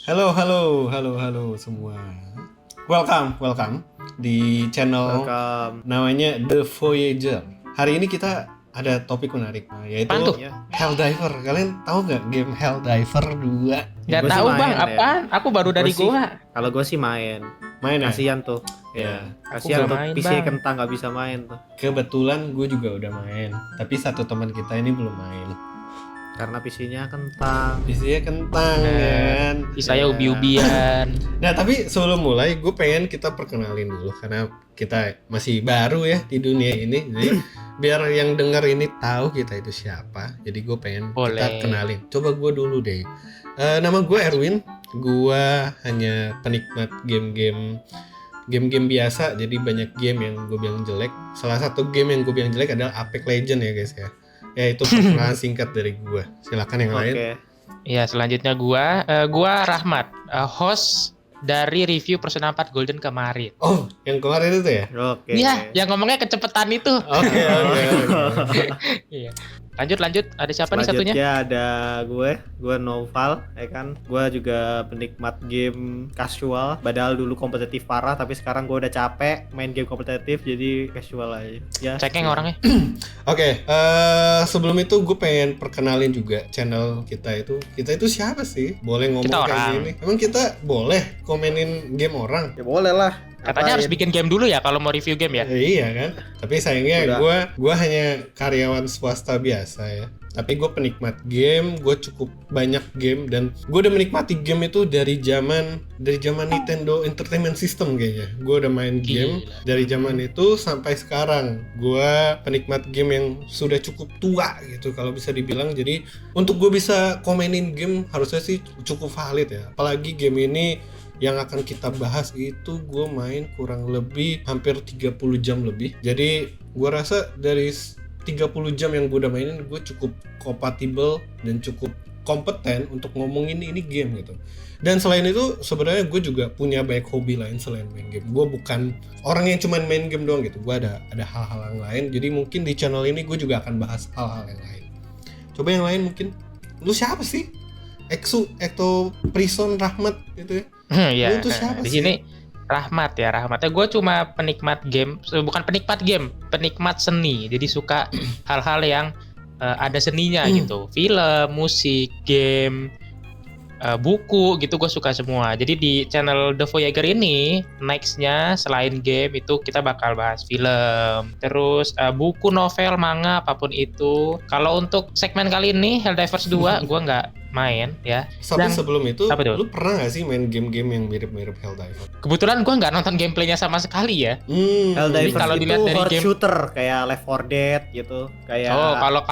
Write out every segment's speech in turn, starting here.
Halo semua. Welcome di channel namanya The Voyager. Hari ini kita ada topik menarik, yaitu Helldiver. Kalian tahu nggak game Helldiver 2? Nggak tahu bang, apaan? Aku baru dari gua. Kalau gue sih main ya? Kasian tuh. Ya, kasian tuh PC kentang nggak bisa main tuh. Kebetulan gue juga udah main, tapi satu teman kita ini belum main. Karena PC-nya kentang. Kan. Saya ubi-ubian. Nah, tapi sebelum mulai gue pengen kita perkenalin dulu karena kita masih baru ya di dunia ini. Jadi biar yang dengar ini tahu kita itu siapa. Jadi gue pengen kita kenalin. Coba gue dulu deh. Nama gue Erwin. Gue hanya penikmat game-game biasa. Jadi banyak game yang gue bilang jelek. Salah satu game yang gue bilang jelek adalah Apex Legends ya guys ya. Ya itu perkenalan singkat dari gue. Silakan yang lain. Ya selanjutnya gue Rahmat, host dari review Persona 4 Golden kemarin. Oh, yang kemarin itu ya? Oke. Iya, yang ngomongnya kecepetan itu. Oke. Iya. Lanjut. Ada siapa nih satunya? Selanjutnya ada gue Noval, ya kan. Gue juga penikmat game casual. Padahal dulu kompetitif parah, tapi sekarang gue udah capek main game kompetitif, jadi casual aja. Ya. Cekeng orangnya. Oke, sebelum itu gue pengen perkenalin juga channel kita itu. Kita itu siapa sih? Boleh ngomong kita kayak orang. gini? Emang kita boleh komenin game orang? Ya boleh lah. Katanya harus bikin game dulu ya kalau mau review game ya? Iya kan. Tapi sayangnya gue hanya karyawan swasta biasa ya. Tapi gue penikmat game, gue cukup banyak game dan gue udah menikmati game itu dari zaman Nintendo Entertainment System kayaknya. Gue udah main game dari zaman itu sampai sekarang. Gue penikmat game yang sudah cukup tua gitu kalau bisa dibilang. Jadi untuk gue bisa komenin game harusnya sih cukup valid ya. Apalagi game ini yang akan kita bahas itu gue main kurang lebih hampir 30 jam lebih. Jadi gue rasa dari 30 jam yang gue udah mainin gue cukup kompatibel dan cukup kompeten untuk ngomongin ini game gitu. Dan selain itu sebenarnya gue juga punya banyak hobi lain selain main game. Gue bukan orang yang cuma main game doang gitu. Gue ada hal-hal yang lain. Jadi mungkin di channel ini gue juga akan bahas hal-hal yang lain. Coba yang lain mungkin. Lu siapa sih? Ekto Prison Rahmat gitu ya. Iya. Di sini Rahmatnya gue cuma penikmat game, bukan penikmat game, penikmat seni. Jadi suka hal-hal yang ada seninya gitu. Film, musik, game, buku gitu gue suka semua. Jadi di channel The Voyager ini nextnya selain game itu kita bakal bahas film, terus buku, novel, manga, apapun itu. Kalau untuk segmen kali ini Helldivers 2 gue nggak main ya. Tapi sebelum itu lu pernah gak sih main game-game yang mirip-mirip Helldiver? Kebetulan gue nggak nonton gameplaynya sama sekali ya. Helldiver kalau dilihat dari game shooter kayak Left 4 Dead gitu. Kayak kalau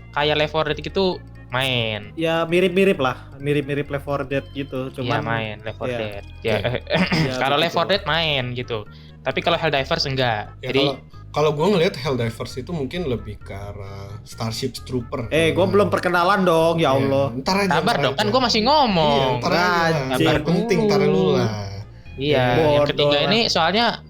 kayak Left 4 Dead gitu main. Ya mirip-mirip Left 4 Dead gitu. Cuman ya main Left 4 Dead. Kalau Left 4 Dead main gitu. Tapi kalau Helldivers enggak. Ya, jadi kalau gue ngelihat Helldivers itu mungkin lebih ke arah Starship Trooper. Gue belum perkenalan dong, ya Allah. Sabar dong, kan gue masih ngomong. Sabar penting, tar lu lah. Iya, yang ketiga ini soalnya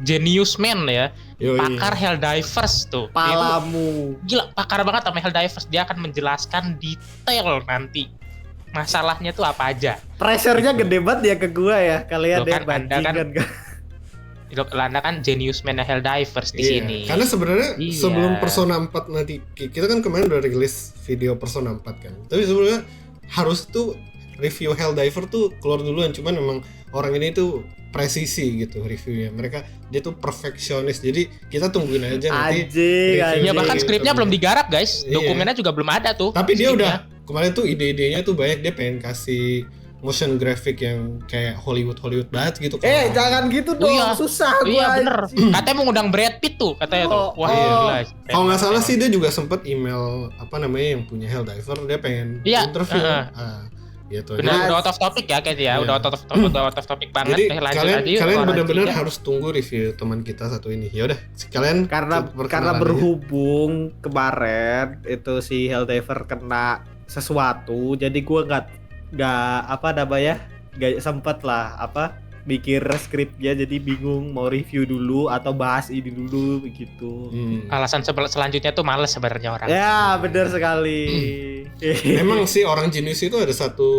Genius Man ya. Pakar Helldivers tuh. Palamu. Gila, pakar banget sama Helldivers. Dia akan menjelaskan detail nanti masalahnya tuh apa aja. Pressure-nya gede banget ya ke gua ya. Kalian yang bandingan kan. Anda kan Genius Man Helldivers di sini. Karena sebenarnya sebelum Persona 4 nanti kita kan kemarin udah rilis video Persona 4 kan. Tapi sebenarnya harus tuh review Helldiver tuh keluar duluan, cuman memang orang ini tuh presisi gitu reviewnya. Dia tuh perfeksionis. Jadi kita tungguin aja nanti. Ya bahkan skripnya belum digarap, guys. Dokumennya juga belum ada tuh. Tapi dia udah kemarin tuh ide-idenya tuh banyak, dia pengen kasih motion graphic yang kayak Hollywood banget gitu. Jangan gitu dong, susah gua. Iya bener. Katanya mau ngundang Brad Pitt tuh katanya tuh. Wah gila. Kalau nggak salah sih dia juga sempet email yang punya Helldiver, dia pengen interview. Gitu. Benar, udah out of topic ya kayaknya ya. Udah out of topic banget. Jadi kalian benar-benar harus tunggu review teman kita satu ini. Ya udah, sekalian karena berhubung kemarin itu si Helldiver kena sesuatu, jadi gua nggak sempet lah mikir skripnya jadi bingung mau review dulu atau bahas ini dulu begitu. Alasan selanjutnya tuh males sebenarnya orang. Ya, benar sekali. Memang sih orang jenius itu ada satu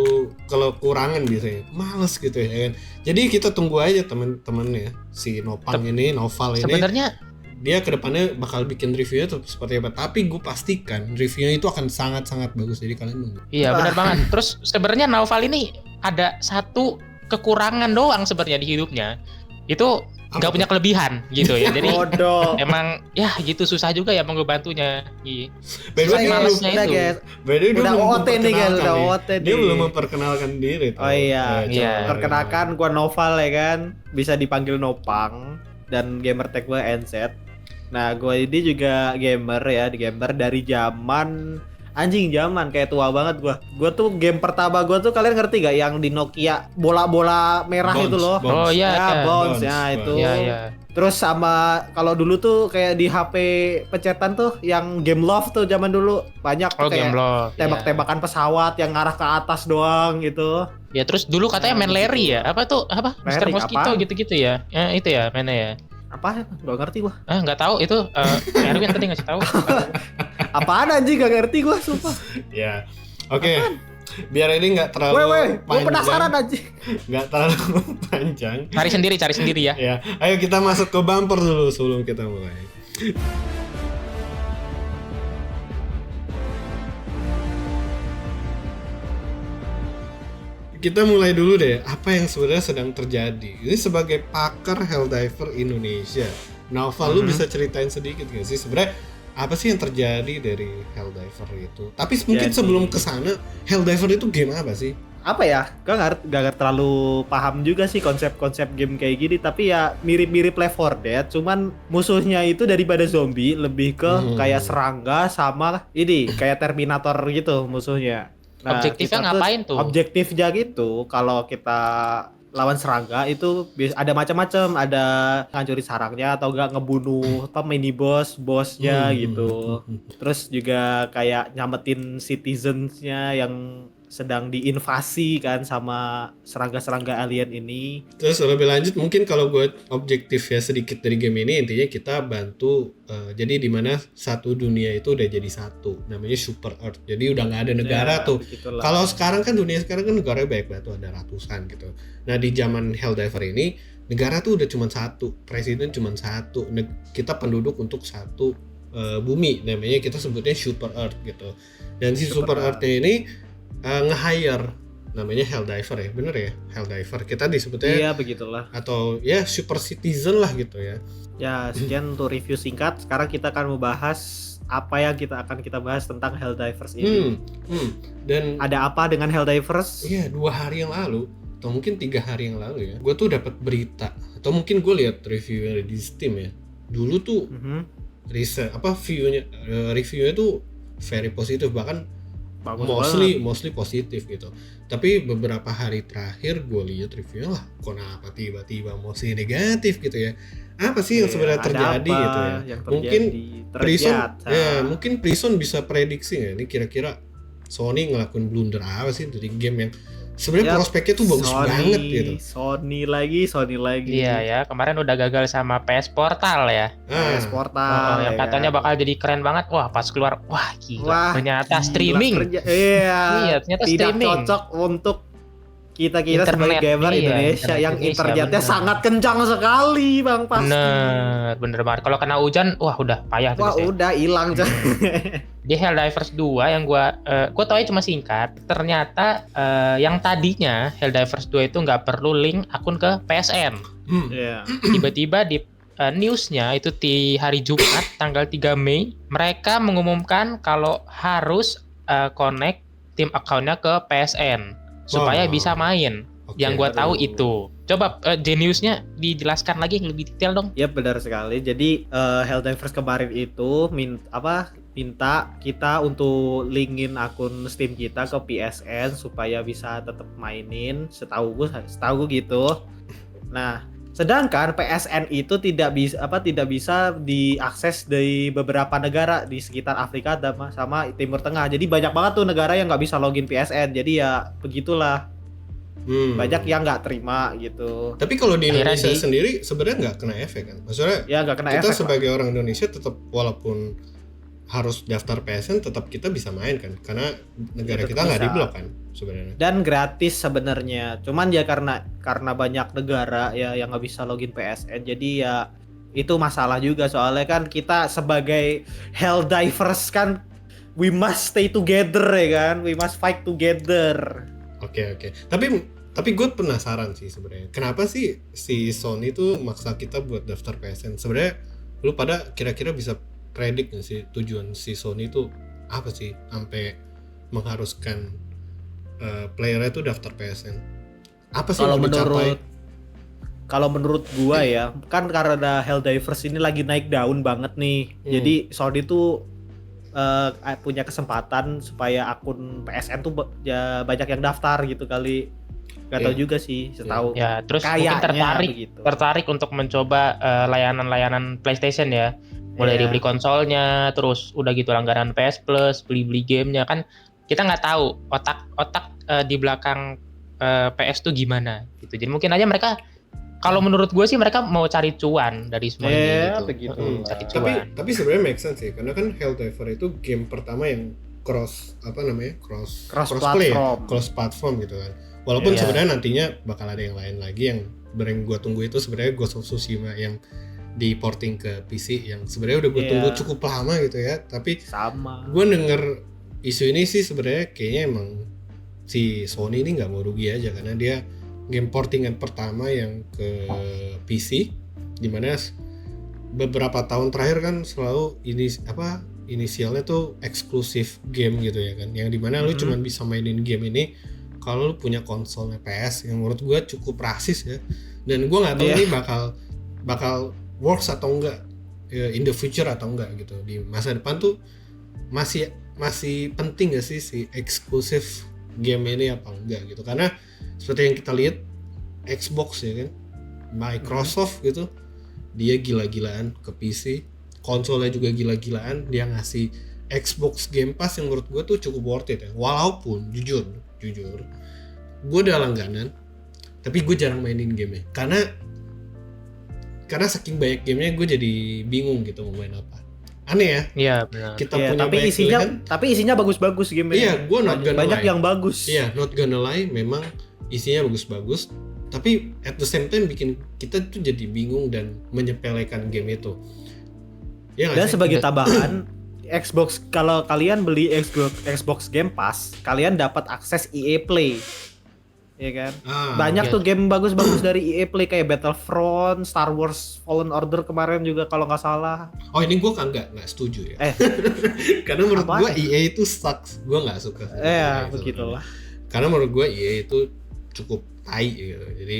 kekurangan biasanya, males gitu ya kan. Jadi kita tunggu aja temen-temennya si Noval ini Sebenarnya dia kedepannya bakal bikin reviewnya tuh seperti apa. Tapi gue pastikan reviewnya itu akan sangat-sangat bagus, jadi kalian nunggu. iya benar banget. Terus sebenarnya Naufal ini ada satu kekurangan doang sebenarnya di hidupnya. Itu nggak punya kelebihan gitu ya. Jadi Bodoh. emang ya gitu susah juga ya mau ngebantunya. Iya. Beda Malesnya udah, itu. guys. Beda dia Udah belum OT nih guys, udah memperkenalkan OT nih. Dia belum memperkenalkan diri tuh. Oh iya, Iya. perkenalkan gua Noval ya kan, bisa dipanggil Nopang dan gamer tag gua NZ. Nah, gua ini juga gamer dari zaman kayak tua banget gua. Gua tuh game pertama gua tuh kalian ngerti gak yang di Nokia bola-bola merah Bounce, itu loh. Bounce. Oh iya, Ya, iya. Bounce ya Bounce, itu. Iya, iya. Terus sama kalau dulu tuh kayak di HP pencetan tuh yang Game Love tuh zaman dulu banyak tuh Oh, kayak game lo. tembak-tembakan pesawat yang ngarah ke atas doang gitu. Ya terus dulu katanya main Larry ya. Apa tuh? Apa? Mr. Larry, Mosquito apaan? gitu-gitu ya. Ya itu ya mainnya ya. Apa? Gak ngerti gua. Nggak tahu itu Erwin tadi ngasih tahu. Apaan anjing gak ngerti gua sumpah. Ya. Oke. Biar ini nggak terlalu Weh, gua panjang. penasaran anjing. Nggak terlalu panjang. Cari sendiri ya. Ya, ayo kita masuk ke bumper dulu sebelum kita mulai. Kita mulai dulu deh, apa yang sebenarnya sedang terjadi. Ini sebagai pakar Helldiver Indonesia, Naufal, lu bisa ceritain sedikit gak sih sebenarnya apa sih yang terjadi dari Helldiver itu? Tapi mungkin Jadi- sebelum kesana, Helldiver itu game apa sih? Apa ya? Gak terlalu paham juga sih konsep-konsep game kayak gini, tapi ya mirip-mirip Left 4 Dead, cuman musuhnya itu daripada zombie lebih ke kayak serangga sama ini kayak Terminator gitu musuhnya. Objektifnya kita tuh- ngapain tuh? Objektifnya gitu, kalau kita lawan serangga itu ada macam-macam, ada ngancurin sarangnya atau enggak ngebunuh apa mini bosnya gitu. Terus juga kayak nyamatin citizens-nya yang sedang diinvasi kan sama serangga-serangga alien ini. Terus lebih lanjut mungkin kalau gue objektif ya sedikit dari game ini, intinya kita bantu jadi di mana satu dunia itu udah jadi satu, namanya Super Earth. Jadi udah nggak ada negara Ya, tuh. begitulah. Kalau sekarang kan dunia sekarang kan negaranya banyak banget tuh, ada ratusan gitu. Nah di zaman Helldiver ini negara tuh udah cuma satu, presiden cuma satu, kita penduduk untuk satu bumi, namanya kita sebutnya Super Earth gitu. Dan si Super Earth-nya ini nge-hire namanya Helldiver ya, bener ya, Helldiver kita disebutnya, Iya begitulah. atau ya super citizen lah gitu ya. Ya sekian untuk review singkat. Sekarang kita akan membahas apa yang kita bahas tentang Helldivers ini. Dan Ada apa dengan Helldivers? iya 2 hari yang lalu atau mungkin 3 hari yang lalu ya, gue tuh dapat berita atau mungkin gue lihat reviewnya di Steam ya. Dulu tuh reviewnya tuh very positif, bahkan Bagus mostly positif gitu. Tapi beberapa hari terakhir gue lihat reviewnya lah, kenapa tiba-tiba mostly negatif gitu ya? Apa sih yang sebenarnya Ada terjadi apa gitu ya? yang Mungkin Prison, ternyata. mungkin Prison bisa prediksi nggak? Ini kira-kira Sony ngelakuin blunder apa sih dari game yang sebenarnya Ya, prospeknya tuh bagus banget gitu. Sony lagi. Iya ya, kemarin udah gagal sama PS Portal ya. PS Portal. Yang ya katanya kan? bakal jadi keren banget. Wah, pas keluar, wah gila. Wah, ternyata gila, streaming. Iya. Iya, ternyata Tidak streaming. cocok untuk kita sebagai Internet, gamer iya, Indonesia internet yang Indonesia, internetnya bener. sangat kencang sekali, Bang, pasti. Bener banget. Kalau kena hujan, wah udah payah tuh. Wah, biasanya. udah hilang coy. Di Helldivers 2 yang gua tau cuma singkat. Ternyata yang tadinya Helldivers 2 itu nggak perlu link akun ke PSN. Iya. Tiba-tiba di newsnya itu di hari Jumat tanggal 3 Mei mereka mengumumkan kalau harus connect tim account-nya ke PSN supaya Wow. bisa main. Oke. Yang gua tahu Aduh. itu. Coba Geniusnya dijelaskan lagi lebih detail dong. Ya benar sekali. Jadi Helldivers kemarin itu minta kita untuk linkin akun Steam kita ke PSN supaya bisa tetap mainin. Setahu gue gitu. Nah, sedangkan PSN itu tidak bisa diakses dari beberapa negara di sekitar Afrika sama Timur Tengah. Jadi banyak banget tuh negara yang nggak bisa login PSN. Jadi ya begitulah. Banyak yang nggak terima gitu. Tapi kalau di Akhirnya Indonesia sendiri sebenarnya nggak kena efek kan? Maksudnya Ya nggak kena kita efek sebagai orang Indonesia tetap walaupun harus daftar PSN tetap kita bisa main kan? Karena negara Tetap kita nggak bisa. diblok kan sebenarnya. Dan gratis sebenarnya. Cuman ya karena banyak negara ya yang nggak bisa login PSN, jadi ya itu masalah juga soalnya kan kita sebagai Helldivers kan we must stay together ya kan, we must fight together. Oke. Tapi gue penasaran sih sebenarnya. Kenapa sih si Sony tuh maksa kita buat daftar PSN? Sebenarnya lu pada kira-kira bisa predik nggak sih tujuan si Sony itu apa sih sampai mengharuskan playernya tuh daftar PSN? Apa sih yang mau dicapai? Kalau menurut gua ya, kan karena Helldivers ini lagi naik daun banget nih. Jadi Sony tuh punya kesempatan supaya akun PSN tuh ya banyak yang daftar gitu kali. Gak tahu juga sih, setahu. Ya, terus kayaknya mungkin begitu. tertarik untuk mencoba layanan-layanan PlayStation ya. Mulai Iya. dibeli konsolnya, terus udah gitu langganan PS Plus, beli-beli gamenya kan kita nggak tahu otak di belakang PS tuh gimana gitu. Jadi mungkin aja mereka, kalau menurut gue sih mereka mau cari cuan dari semua ini gitu. Begitu. Cari cuan. Tapi sebenarnya make sense sih, karena kan Helldiver itu game pertama yang cross play, cross platform gitu kan. Walaupun sebenarnya nantinya bakal ada yang lain lagi yang gue tunggu itu sebenarnya Ghost of Tsushima yang di porting ke PC yang sebenarnya udah gue tunggu cukup lama gitu ya. Tapi sama. Gue denger isu ini sih sebenarnya kayaknya emang si Sony ini nggak mau rugi aja karena dia game portingan pertama yang ke PC, dimana beberapa tahun terakhir kan selalu inisialnya tuh eksklusif game gitu ya kan, yang dimana lu cuma bisa mainin game ini kalau lu punya konsolnya PS, yang menurut gue cukup rasis ya. Dan gue nggak tahu ini bakal works atau enggak in the future atau enggak gitu di masa depan tuh masih penting gak sih si eksklusif game ini apa enggak gitu, karena seperti yang kita lihat Xbox ya kan, Microsoft gitu, dia gila-gilaan ke PC, konsolnya juga gila-gilaan, dia ngasih Xbox Game Pass yang menurut gue tuh cukup worth it ya. Walaupun jujur gue udah langganan tapi gue jarang mainin gamenya karena saking banyak gamenya gue jadi bingung gitu mau main apa. Aneh ya? Iya benar. Kita punya banyak pilihan. Tapi isinya bagus-bagus gamenya. Iya, gue banyak yang bagus. Iya, not gonna lie, memang isinya bagus-bagus. Tapi at the same time bikin kita tuh jadi bingung dan menyepelekan game itu. Ya, dan sebagai tambahan, Xbox, kalau kalian beli Xbox Game Pass, kalian dapat akses EA Play. Ya kan? Banyak tuh game bagus-bagus dari EA Play kayak Battlefront, Star Wars Fallen Order kemarin juga kalau nggak salah. Oh, ini gue nggak setuju ya. Karena menurut gue EA itu sucks. Gue nggak suka. Begitulah. Karena menurut gue EA itu cukup tai gitu. Jadi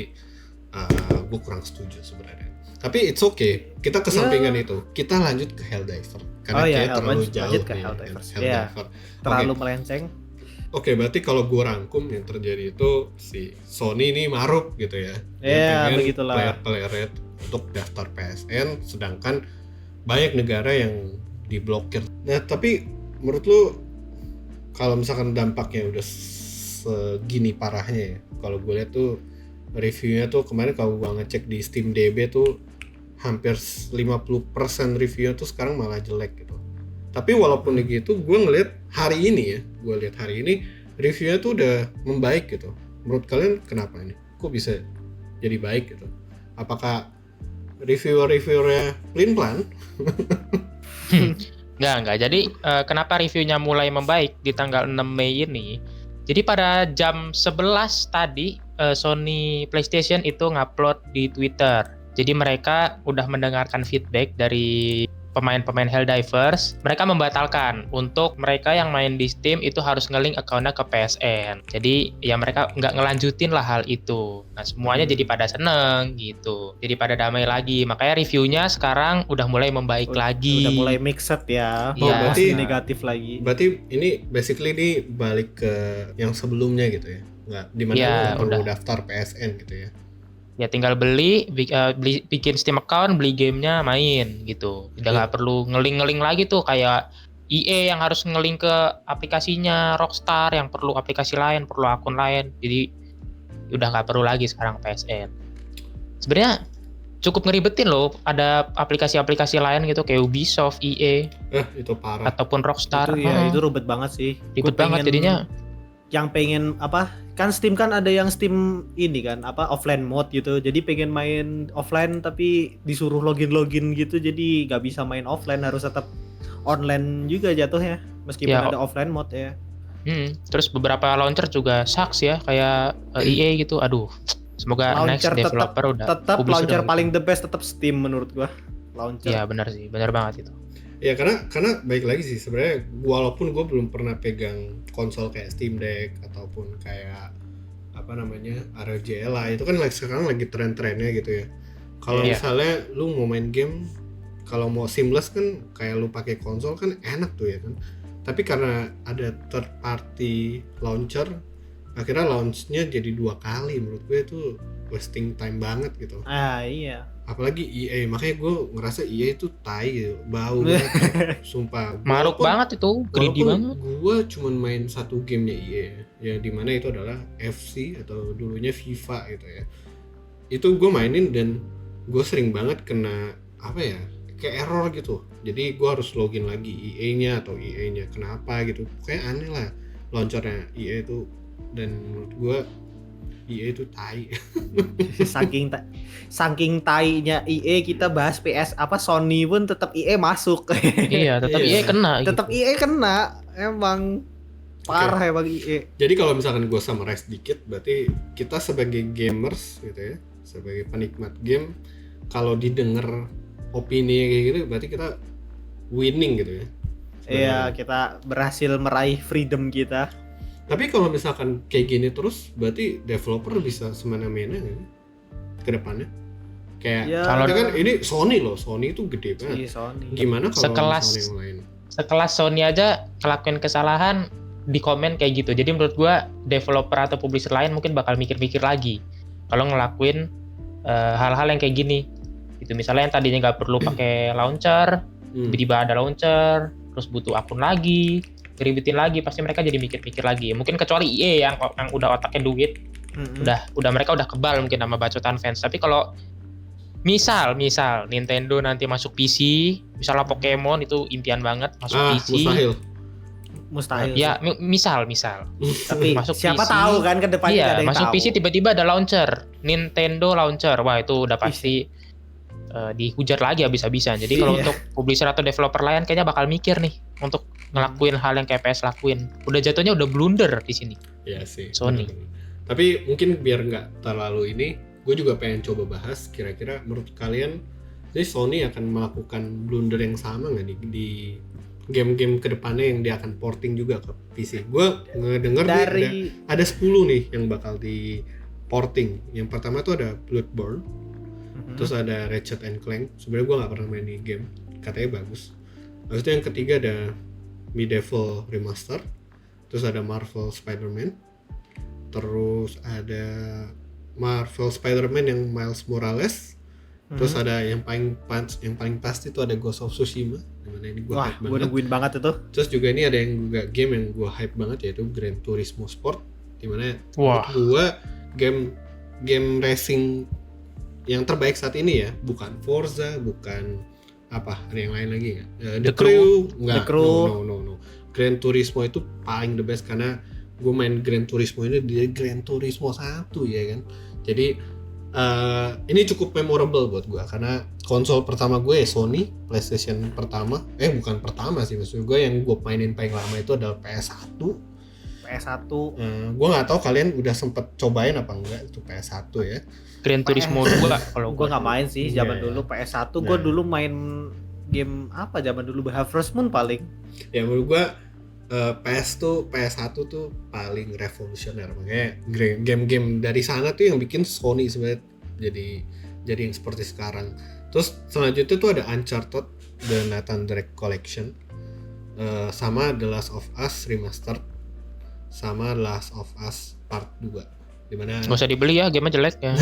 gue kurang setuju sebenarnya. Tapi it's okay. Kita kesampingan itu. Kita lanjut ke Helldiver. Karena terlalu jauh lanjut ke Helldivers. Terlalu melenceng. Oke, berarti kalau gue rangkum yang terjadi itu si Sony ini maruk gitu ya. Iya, begitulah. Player untuk daftar PSN, sedangkan banyak negara yang diblokir. Nah, tapi menurut lu kalau misalkan dampaknya udah segini parahnya ya, kalau gue lihat tuh reviewnya tuh kemarin kalau gue ngecek di Steam DB tuh hampir 50% reviewnya tuh sekarang malah jelek gitu. Tapi walaupun begitu, gue ngeliat hari ini reviewnya tuh udah membaik gitu. Menurut kalian kenapa ini? Kok bisa jadi baik gitu? Apakah reviewer-reviewernya pelin-pelan? Enggak. Jadi kenapa reviewnya mulai membaik di tanggal 6 Mei ini? Jadi pada jam 11 tadi Sony PlayStation itu ngupload di Twitter. Jadi mereka udah mendengarkan feedback dari pemain-pemain Helldivers, mereka membatalkan untuk mereka yang main di Steam itu harus nge-link account-nya ke PSN. Jadi ya mereka nggak ngelanjutin lah hal itu. Nah semuanya jadi pada seneng gitu, jadi pada damai lagi. Makanya reviewnya sekarang udah mulai membaik lagi. Udah mulai mixed ya, berarti negatif lagi. Berarti ini basically ini balik ke yang sebelumnya gitu ya? Nggak, dimana nggak perlu daftar PSN gitu ya? Ya tinggal bikin Steam account, beli gamenya, main gitu. Udah nggak perlu ngeling lagi tuh kayak EA yang harus ngeling ke aplikasinya, Rockstar yang perlu aplikasi lain, perlu akun lain. Jadi udah nggak perlu lagi sekarang PSN. Sebenarnya cukup ngeribetin loh, ada aplikasi-aplikasi lain gitu kayak Ubisoft, EA, Itu parah. ataupun Rockstar. Itu ya, itu ribet banget sih. Ribet Gua banget pengen- jadinya. Yang pengen apa? Kan Steam kan ada yang Steam ini kan apa offline mode gitu. Jadi pengen main offline tapi disuruh login gitu. Jadi nggak bisa main offline, harus tetap online juga jatuhnya. Meskipun Ya, ada offline mode ya. Terus beberapa launcher juga sucks ya, kayak EA gitu. Aduh, semoga next Launcher developer udah tetap publisher launcher udah paling the best tetap Steam menurut gua. Launcher. Ya benar sih, benar banget itu. Ya karena baik lagi sih sebenarnya, walaupun gue belum pernah pegang konsol kayak Steam Deck ataupun kayak apa namanya ROG Ally, itu kan sekarang lagi tren-trennya gitu ya. Kalau Iya. misalnya lu mau main game, kalau mau seamless kan kayak lu pakai konsol kan enak tuh ya kan. Tapi karena ada third party launcher, akhirnya launchnya jadi 2 kali. Menurut gue itu wasting time banget gitu. Iya. Apalagi EA, makanya gue ngerasa EA itu tai gitu, bau banget, sumpah. Maruk banget itu, greedy banget. Gue cuman main satu gamenya EA, yang dimana itu adalah FC atau dulunya FIFA gitu ya. Itu gue mainin dan gue sering banget kena apa ya, kayak error gitu. Jadi gue harus login lagi EA-nya atau EA-nya kenapa gitu. Kayak aneh lah launchernya EA itu, dan menurut gue EA itu tai. saking tainya EA, kita bahas PS apa Sony pun tetap EA masuk. Iya, tetap Iya. EA kena Tetap gitu. EA kena. Emang parah emang EA. Jadi kalau misalkan gue summarize dikit, berarti kita sebagai gamers gitu ya, sebagai penikmat game, kalau didengar opini kayak gitu, berarti kita winning gitu ya. Iya, kita berhasil meraih freedom kita. Tapi kalau misalkan kayak gini terus, berarti developer bisa semena-mena nggak sih ke depannya? Kayak Ya, Kalau- kan ini Sony loh, Sony itu gede banget. Iya, Sony. Gimana kalau Sekelas- misalnya yang lain? Sekelas Sony aja ngelakuin kesalahan di komen kayak gitu. Jadi menurut gua developer atau publisher lain mungkin bakal mikir-mikir lagi kalau ngelakuin hal-hal yang kayak gini. Itu misalnya yang tadinya nggak perlu pakai launcher, tiba-tiba ada launcher, terus butuh akun lagi, ngeribetin lagi, pasti mereka jadi mikir-mikir lagi. Mungkin kecuali EA yang udah otaknya duit, Mm-mm. udah mereka udah kebal mungkin sama bacotan fans. Tapi kalau misal Nintendo nanti masuk PC, misalnya Pokemon itu impian banget masuk PC. Mustahil. Ya, misal. Tapi masuk siapa PC. tahu kan ke depannya Iya, ada yang masuk tahu. PC tiba-tiba ada launcher, Nintendo launcher. Wah, itu udah pasti dihujat lagi habis-habisan. Jadi kalau Iya. untuk publisher atau developer lain kayaknya bakal mikir nih untuk ngelakuin hal yang kayak PS lakuin. Udah jatuhnya udah blunder di sini. Iya sih. Sony. bener-bener. Tapi mungkin biar nggak terlalu ini, gue juga pengen coba bahas kira-kira menurut kalian, jadi Sony akan melakukan blunder yang sama nggak nih di game-game kedepannya yang dia akan porting juga ke PC. Gue ngedenger nih ada 10 nih yang bakal di porting. Yang pertama tuh ada Bloodborne, terus ada Ratchet and Clank. Sebenarnya gue nggak pernah main di game, katanya bagus. Habis itu yang ketiga ada Medieval Remaster, terus ada Marvel Spider-Man, terus ada Marvel Spider-Man yang Miles Morales, terus ada yang paling pasti itu ada Ghost of Tsushima, dimana ini gue Wah, hype gue banget. nungguin banget itu. Terus juga ini ada yang juga game yang gue hype banget, yaitu Gran Turismo Sport, dimana Wah. gue game racing yang terbaik saat ini ya, bukan Forza, bukan apa, ada yang lain lagi nggak? The Crew, nggak? The Crew. No. Gran Turismo itu paling the best karena gue main Gran Turismo ini di Gran Turismo 1 ya kan. Jadi ini cukup memorable buat gue karena konsol pertama gue ya Sony, PlayStation pertama, bukan pertama sih, maksud gue yang gue mainin paling lama itu adalah PS1. Gue nggak tahu kalian udah sempet cobain apa enggak itu PS1 ya. Gran Turismo 2 kalau Gue nggak main sih zaman Iya. dulu PS1. Gue Nah. dulu main game apa zaman dulu, Harvest Moon paling. Ya menurut gue PS1 tuh paling revolusioner, makanya game-game dari sana tuh yang bikin Sony sebenarnya jadi yang seperti sekarang. Terus selanjutnya tuh ada Uncharted The Nathan Drake Collection, sama The Last of Us Remastered, sama The Last of Us Part 2, dimana nggak usah dibeli ya, game jelek ya.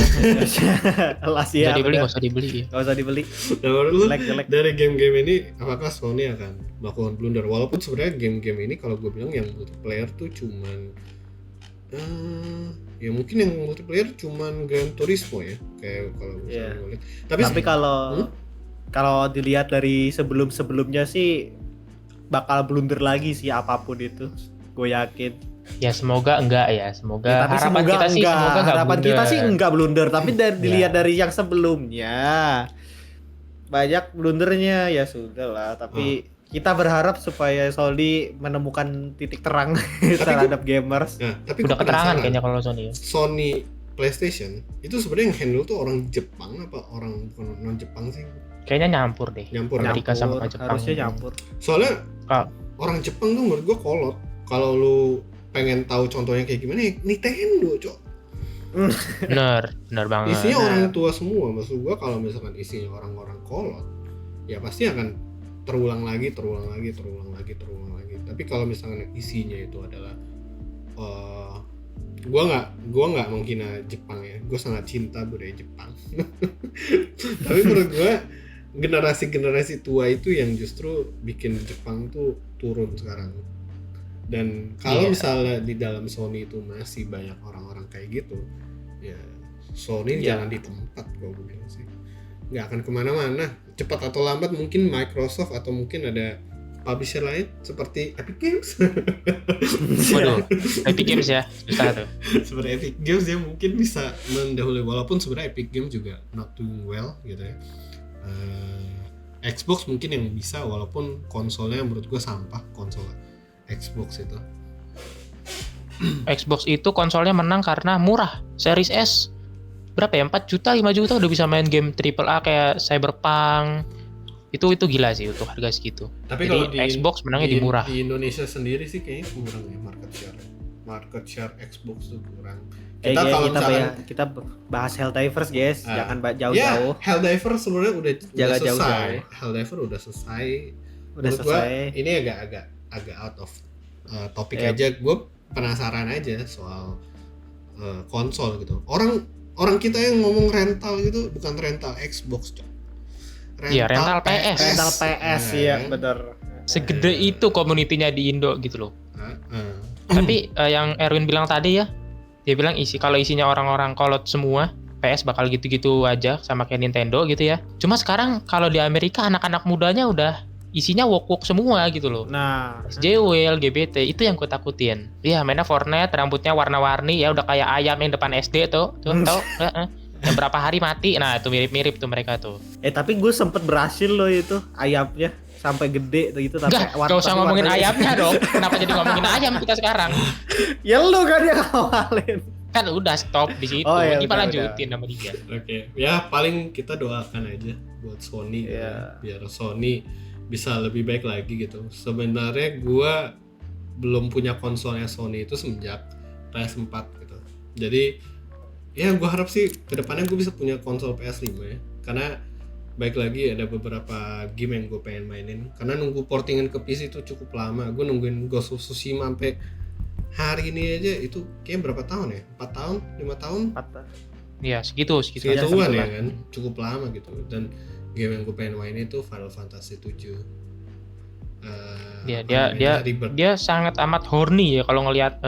Las Nggak ya. dibeli, nggak usah dibeli ya. Gak usah dibeli. nah, menurut lu Jelek. dari game-game ini apakah Sony akan melakukan blunder? Walaupun sebenarnya game-game ini kalau gue bilang yang multiplayer tuh cuman Ya mungkin yang multiplayer cuman Gran Turismo ya, kayak kalau misalnya gue lihat. Tapi kalau dilihat dari sebelumnya sih bakal blunder lagi sih apapun itu, gue yakin. Ya semoga enggak ya, semoga Ya, tapi harapan kita sih semoga enggak harapan blunder. kita sih enggak blunder, tapi dilihat dari yang sebelumnya banyak blundernya, ya sudah lah. Tapi kita berharap supaya Sony menemukan titik terang terhadap gamers. Nah, tapi Udah keterangan penasaran, kayaknya kalau Sony ya. Sony PlayStation itu sebenarnya yang handle tuh orang Jepang apa orang bukan non Jepang sih? Kayaknya nyampur deh. Nyampur. Amerika sama Jepang. Harusnya nyampur. Soalnya orang Jepang tuh menurut gua kolot. Kalau lu pengen tahu contohnya kayak gimana, ya Nintendo, Cok. Bener banget. Isinya orang tua semua. Maksud gua kalau misalkan isinya orang-orang kolot, ya pasti akan terulang lagi. Tapi kalau misalkan isinya itu adalah gua nggak menghina Jepang ya. Gua sangat cinta budaya Jepang. Tapi menurut gua generasi tua itu yang justru bikin Jepang tuh turun sekarang. Dan kalau misalnya di dalam Sony itu masih banyak orang-orang kayak gitu, ya Sony jangan di tempat gua bilang sih. Nggak akan kemana-mana. Cepat atau lambat mungkin Microsoft atau mungkin ada publisher lain seperti Epic Games. Waduh, Epic Games ya, susah tuh. Seperti Epic Games dia mungkin bisa mendahului, walaupun sebenarnya Epic Games juga not doing well gitu ya. Xbox mungkin yang bisa, walaupun konsolnya menurut gue sampah konsol Xbox itu. Xbox itu konsolnya menang karena murah. Series S berapa ya? 4 juta, 5 juta udah bisa main game AAA kayak Cyberpunk. Itu gila sih untuk harga segitu. Tapi jadi kalau Xbox menangnya di murah. Di Indonesia sendiri sih kayaknya kurang ya market share Xbox tuh kurang. Kita bahas Helldivers guys, jangan jauh-jauh. Ya, Helldivers sebenarnya udah selesai. Jauh. Helldivers udah selesai. Udah selesai. Ini agak out of topik aja. Gue penasaran aja soal konsol gitu. Orang kita yang ngomong rental gitu bukan rental Xbox, Cok. Rental PS. Rental PS ya, bener. Segede itu komunitinya di Indo gitu loh. Tapi yang Erwin bilang tadi ya, dia bilang kalau isinya orang-orang kolot semua, PS bakal gitu-gitu aja sama kayak Nintendo gitu ya. Cuma sekarang kalau di Amerika anak-anak mudanya udah isinya wok-wok semua gitu loh. Nah, SJW, LGBT, itu yang gue takutin. Iya, mainnya Fortnite, rambutnya warna-warni ya udah kayak ayam yang depan SD tuh tau? Yang berapa hari mati. Nah, itu mirip-mirip tuh mereka tuh. Tapi gue sempet berhasil loh itu ayamnya sampai gede gitu, tapi gak usah ngomongin ayamnya dong. Kenapa jadi ngomongin ayam kita sekarang? Ya lu kan yang ngawalin. Kan udah stop di situ. Kita lanjutin sama dia. Oke. Ya paling kita doakan aja buat Sony biar Sony bisa lebih baik lagi gitu. Sebenarnya gue belum punya konsolnya Sony itu semenjak PS4 gitu. Jadi ya gue harap sih kedepannya gue bisa punya konsol PS5 ya. Karena baik lagi ada beberapa game yang gue pengen mainin. Karena nunggu portingan ke PC itu cukup lama. Gue nungguin Ghost of Tsushima sampai hari ini aja itu kayak berapa tahun ya? 4 tahun? 5 tahun? 4 tahun. Iya segitu segituan ya kan, cukup lama gitu. Dan game yang gue pengen main itu Final Fantasy 7. Dia sangat amat horny ya kalau ngelihat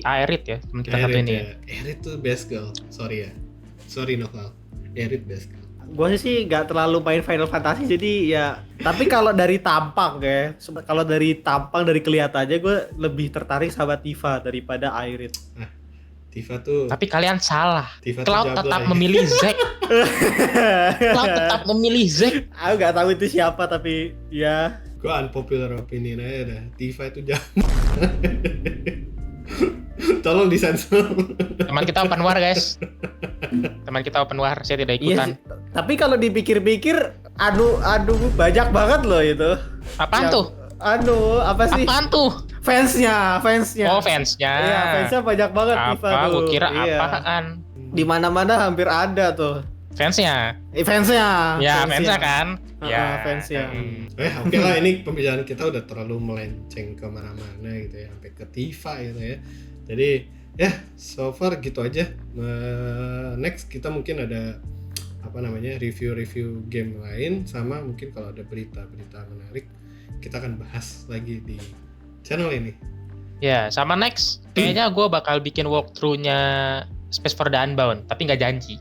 Aerith ya teman kita satu ini. Aerith tuh best girl, sorry Novel, Aerith best girl. Gue sih nggak terlalu main Final Fantasy jadi ya. Tapi kalau dari tampang ya, dari kelihatannya gue lebih tertarik sama Tifa daripada Aerith. Tifa tuh. Tapi kalian salah. Cloud tetap memilih Zack. Cloud tetap memilih Zack. Aku nggak tahu itu siapa tapi ya. Gue unpopular opinion aja dah. Tifa itu jahat. Tolong disensor. Teman kita open war guys. Saya tidak ikutan. Iya, tapi kalau dipikir-pikir, aduh banyak banget loh itu. Apaan tuh? Apa sih? Apaan tuh? Fansnya. Oh fansnya. Iya, fansnya banyak banget Tifa tuh. Gue kira apaan? Di mana-mana hampir ada tuh. Fansnya. Ya, fansnya kan. Ya, fansnya. Oke lah, ini pembicaraan kita udah terlalu melenceng kemana-mana gitu ya, sampai ke Tifa gitu ya. Jadi ya so far gitu aja. Next kita mungkin ada review game lain, sama mungkin kalau ada berita-berita menarik kita akan bahas lagi di channel ini. Ya, sama next kayaknya gue bakal bikin walkthrough-nya Space for the Unbound, tapi nggak janji.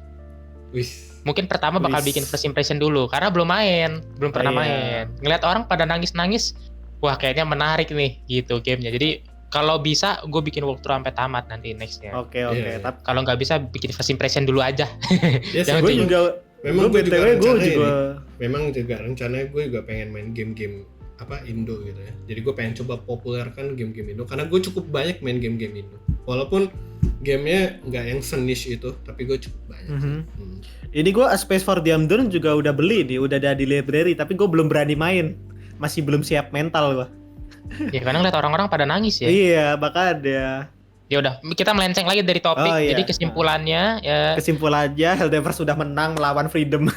Wis. Mungkin pertama bakal Wis. bikin first impression dulu, karena belum pernah main. Ngeliat orang pada nangis-nangis, wah kayaknya menarik nih gitu gamenya. Jadi kalau bisa gue bikin walkthrough sampai tamat nanti nextnya. Oke. Iya. Tapi Kalau nggak bisa bikin first impression dulu aja. Ya, Jangan gue dulu. juga memang gue juga rencana gue juga pengen main game-game Indo gitu ya. Jadi gue pengen coba populerkan game-game Indo karena gue cukup banyak main game-game Indo. Walaupun gamenya nggak yang seniche itu, tapi gue cukup banyak. Ini gue Space for the Unbound juga udah beli nih, udah ada di library, tapi gue belum berani main. Masih belum siap mental gue. Ya kadang lihat orang-orang pada nangis ya. Iya, makanya. Ya udah, kita melenceng lagi dari topik. Oh, iya. Jadi kesimpulannya ya Kesimpulannya Helldivers sudah menang melawan Freedom.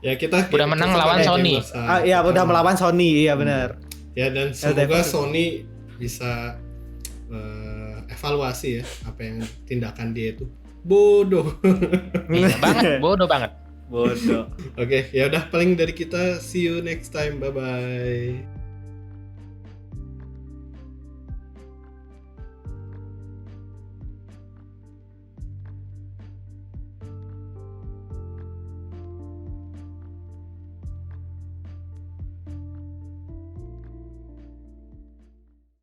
Ya kita Udah menang lawan Sony. Iya, udah melawan Sony, iya benar. Ya, dan semoga Helldivers. Sony bisa evaluasi ya apa yang tindakan dia itu bodoh. iya, banget, bodoh banget. Bodoh. Oke, ya udah paling dari kita, see you next time, bye bye.